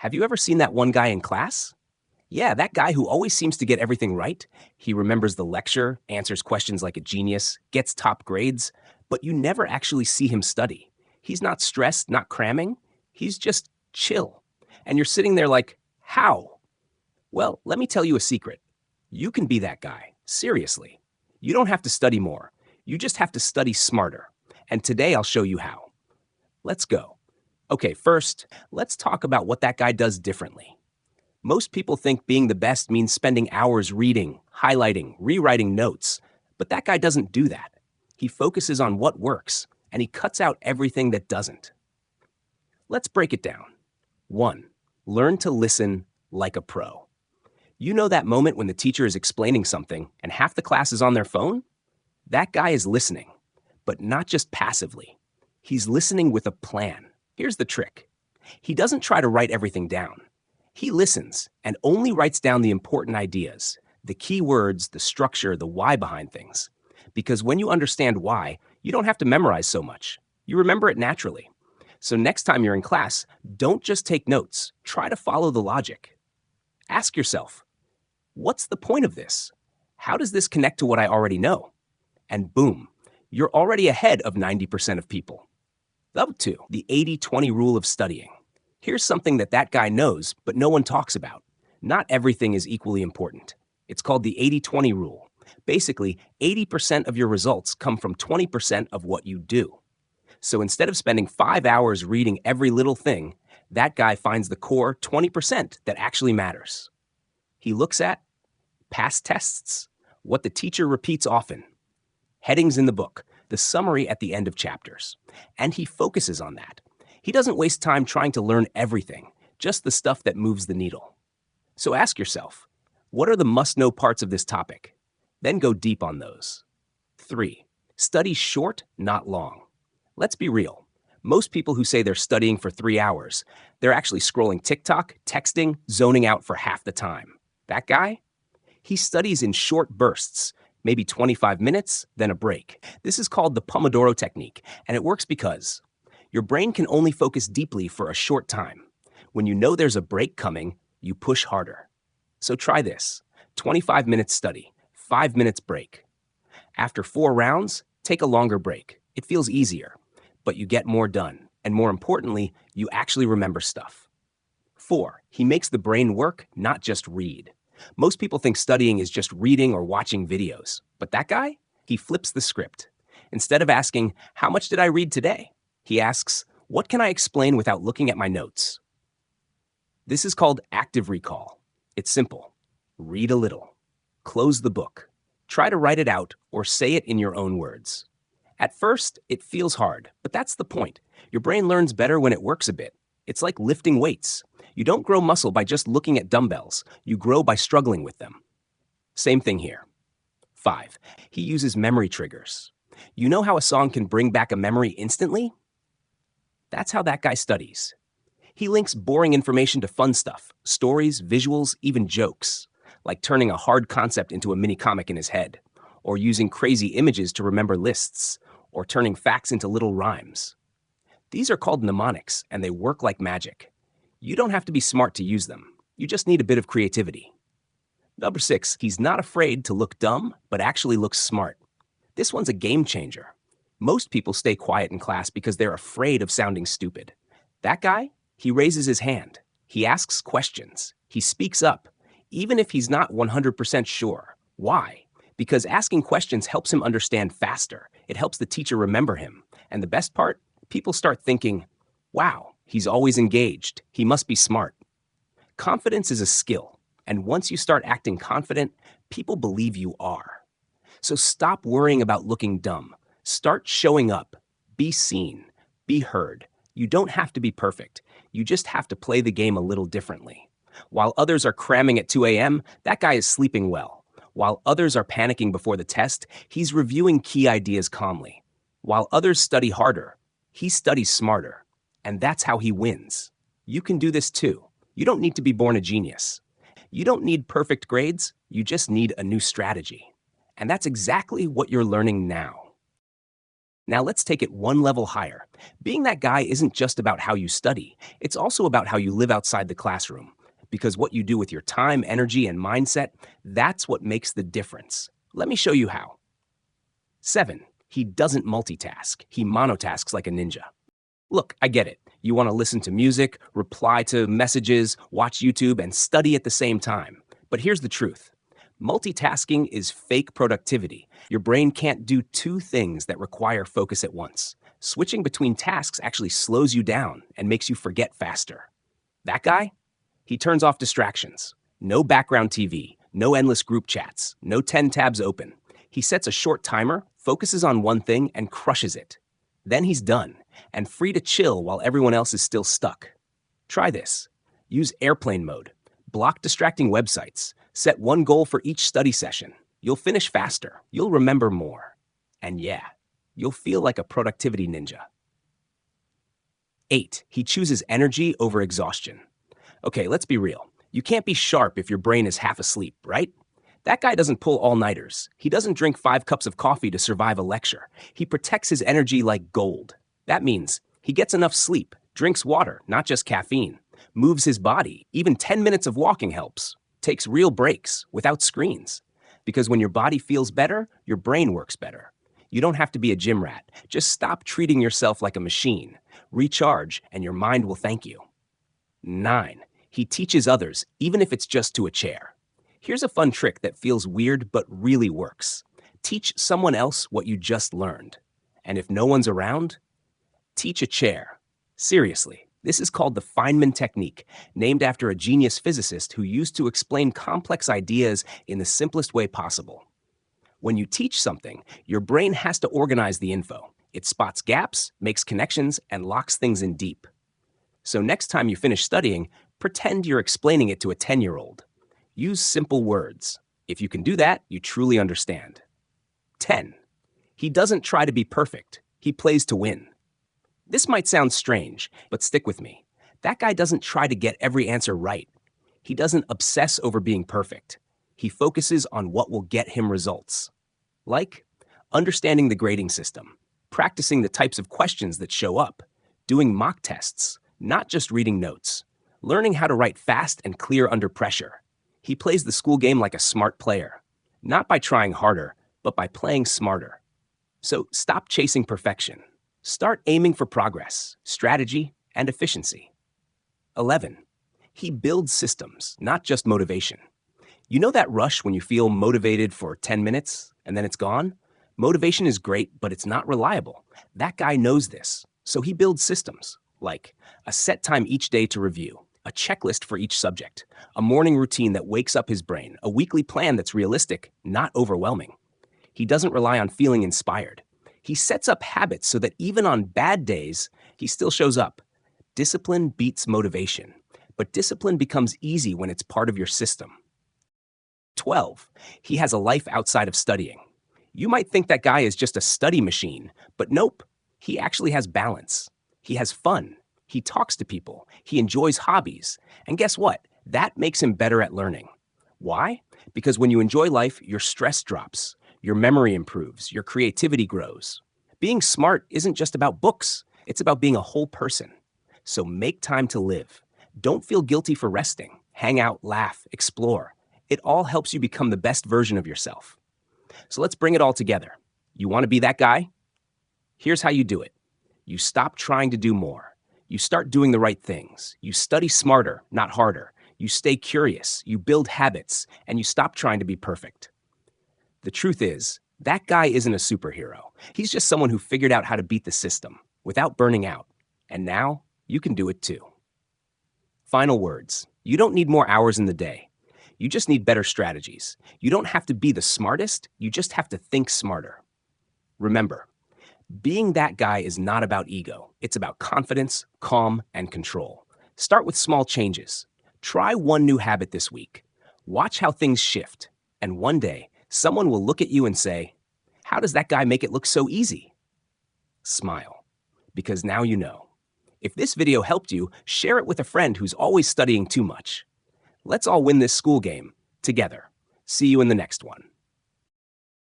Have you ever seen that one guy in class? Yeah, that guy who always seems to get everything right. He remembers the lecture, answers questions like a genius, gets top grades, but you never actually see him study. He's not stressed, not cramming. He's just chill. And you're sitting there like, how? Well, let me tell you a secret. You can be that guy. Seriously. You don't have to study more. You just have to study smarter. And today I'll show you how. Let's go. Okay, first, let's talk about what that guy does differently. Most people think being the best means spending hours reading, highlighting, rewriting notes, but that guy doesn't do that. He focuses on what works, and he cuts out everything that doesn't. Let's break it down. 1. Learn to listen like a pro. You know that moment when the teacher is explaining something and half the class is on their phone? That guy is listening, but not just passively. He's listening with a plan. Here's the trick. He doesn't try to write everything down. He listens and only writes down the important ideas, the key words, the structure, the why behind things. Because when you understand why, you don't have to memorize so much. You remember it naturally. So next time you're in class, don't just take notes. Try to follow the logic. Ask yourself, what's the point of this? How does this connect to what I already know? And boom, you're already ahead of 90% of people. Number 2, the 80-20 rule of studying. Here's something that guy knows, but no one talks about. Not everything is equally important. It's called the 80-20 rule. Basically, 80% of your results come from 20% of what you do. So instead of spending 5 hours reading every little thing, that guy finds the core 20% that actually matters. He looks at past tests, what the teacher repeats often, headings in the book, the summary at the end of chapters, and he focuses on that. He doesn't waste time trying to learn everything, just the stuff that moves the needle. So ask yourself, what are the must-know parts of this topic? Then go deep on those. 3. Study short, not long. Let's be real. Most people who say they're studying for 3 hours, they're actually scrolling TikTok, texting, zoning out for half the time. That guy? He studies in short bursts, maybe 25 minutes, then a break. This is called the Pomodoro technique, and it works because your brain can only focus deeply for a short time. When you know there's a break coming, you push harder. So try this. 25 minutes study, 5 minutes break. After 4 rounds, take a longer break. It feels easier, but you get more done. And more importantly, you actually remember stuff. 4. He makes the brain work, not just read. Most people think studying is just reading or watching videos. But that guy? He flips the script. Instead of asking, how much did I read today? He asks, what can I explain without looking at my notes? This is called active recall. It's simple. Read a little. Close the book. Try to write it out or say it in your own words. At first, it feels hard, but that's the point. Your brain learns better when it works a bit. It's like lifting weights. You don't grow muscle by just looking at dumbbells. You grow by struggling with them. Same thing here. 5. He uses memory triggers. You know how a song can bring back a memory instantly? That's how that guy studies. He links boring information to fun stuff, stories, visuals, even jokes, like turning a hard concept into a mini comic in his head, or using crazy images to remember lists, or turning facts into little rhymes. These are called mnemonics, and they work like magic. You don't have to be smart to use them. You just need a bit of creativity. Number 6, he's not afraid to look dumb, but actually looks smart. This one's a game changer. Most people stay quiet in class because they're afraid of sounding stupid. That guy, he raises his hand. He asks questions. He speaks up, even if he's not 100% sure. Why? Because asking questions helps him understand faster. It helps the teacher remember him. And the best part, people start thinking, wow, he's always engaged. He must be smart. Confidence is a skill. And once you start acting confident, people believe you are. So stop worrying about looking dumb. Start showing up. Be seen. Be heard. You don't have to be perfect. You just have to play the game a little differently. While others are cramming at 2 a.m., that guy is sleeping well. While others are panicking before the test, he's reviewing key ideas calmly. While others study harder, he studies smarter. And that's how he wins. You can do this too. You don't need to be born a genius. You don't need perfect grades. You just need a new strategy. And that's exactly what you're learning now. Now let's take it one level higher. Being that guy isn't just about how you study, it's also about how you live outside the classroom. Because what you do with your time, energy, and mindset, that's what makes the difference. Let me show you how. 7. He doesn't multitask. He monotasks like a ninja. Look, I get it. You want to listen to music, reply to messages, watch YouTube, and study at the same time. But here's the truth. Multitasking is fake productivity. Your brain can't do two things that require focus at once. Switching between tasks actually slows you down and makes you forget faster. That guy? He turns off distractions. No background TV, no endless group chats, no 10 tabs open. He sets a short timer, focuses on one thing, and crushes it. Then he's done, and free to chill while everyone else is still stuck. Try this. Use airplane mode. Block distracting websites. Set one goal for each study session. You'll finish faster. You'll remember more. And yeah, you'll feel like a productivity ninja. 8. He chooses energy over exhaustion. Okay, let's be real. You can't be sharp if your brain is half asleep, right? That guy doesn't pull all-nighters. He doesn't drink 5 cups of coffee to survive a lecture. He protects his energy like gold. That means he gets enough sleep, drinks water, not just caffeine, moves his body, even 10 minutes of walking helps, takes real breaks without screens. Because when your body feels better, your brain works better. You don't have to be a gym rat. Just stop treating yourself like a machine. Recharge, and your mind will thank you. 9. He teaches others, even if it's just to a chair. Here's a fun trick that feels weird but really works. Teach someone else what you just learned. And if no one's around, teach a chair. Seriously, this is called the Feynman technique, named after a genius physicist who used to explain complex ideas in the simplest way possible. When you teach something, your brain has to organize the info. It spots gaps, makes connections, and locks things in deep. So next time you finish studying, pretend you're explaining it to a 10-year-old. Use simple words. If you can do that, you truly understand. 10. He doesn't try to be perfect. He plays to win. This might sound strange, but stick with me. That guy doesn't try to get every answer right. He doesn't obsess over being perfect. He focuses on what will get him results. Like understanding the grading system, practicing the types of questions that show up, doing mock tests, not just reading notes, learning how to write fast and clear under pressure. He plays the school game like a smart player, not by trying harder, but by playing smarter. So stop chasing perfection. Start aiming for progress, strategy, and efficiency. 11. He builds systems, not just motivation. You know that rush when you feel motivated for 10 minutes and then it's gone? Motivation is great, but it's not reliable. That guy knows this, so he builds systems, like a set time each day to review, a checklist for each subject, a morning routine that wakes up his brain, a weekly plan that's realistic, not overwhelming. He doesn't rely on feeling inspired. He sets up habits so that even on bad days, he still shows up. Discipline beats motivation, but discipline becomes easy when it's part of your system. 12. He has a life outside of studying. You might think that guy is just a study machine, but nope. He actually has balance. He has fun. He talks to people. He enjoys hobbies. And guess what? That makes him better at learning. Why? Because when you enjoy life, your stress drops, your memory improves, your creativity grows. Being smart isn't just about books. It's about being a whole person. So make time to live. Don't feel guilty for resting. Hang out, laugh, explore. It all helps you become the best version of yourself. So let's bring it all together. You want to be that guy? Here's how you do it. You stop trying to do more. You start doing the right things. You study smarter, not harder. You stay curious. You build habits, and you stop trying to be perfect. The truth is, that guy isn't a superhero. He's just someone who figured out how to beat the system without burning out. And now you can do it too. Final words. You don't need more hours in the day. You just need better strategies. You don't have to be the smartest. You just have to think smarter. Remember, being that guy is not about ego. It's about confidence, calm, and control. Start with small changes. Try one new habit this week. Watch how things shift. And one day, someone will look at you and say, "How does that guy make it look so easy?" Smile, because now you know. If this video helped you, share it with a friend who's always studying too much. Let's all win this school game together. See you in the next one.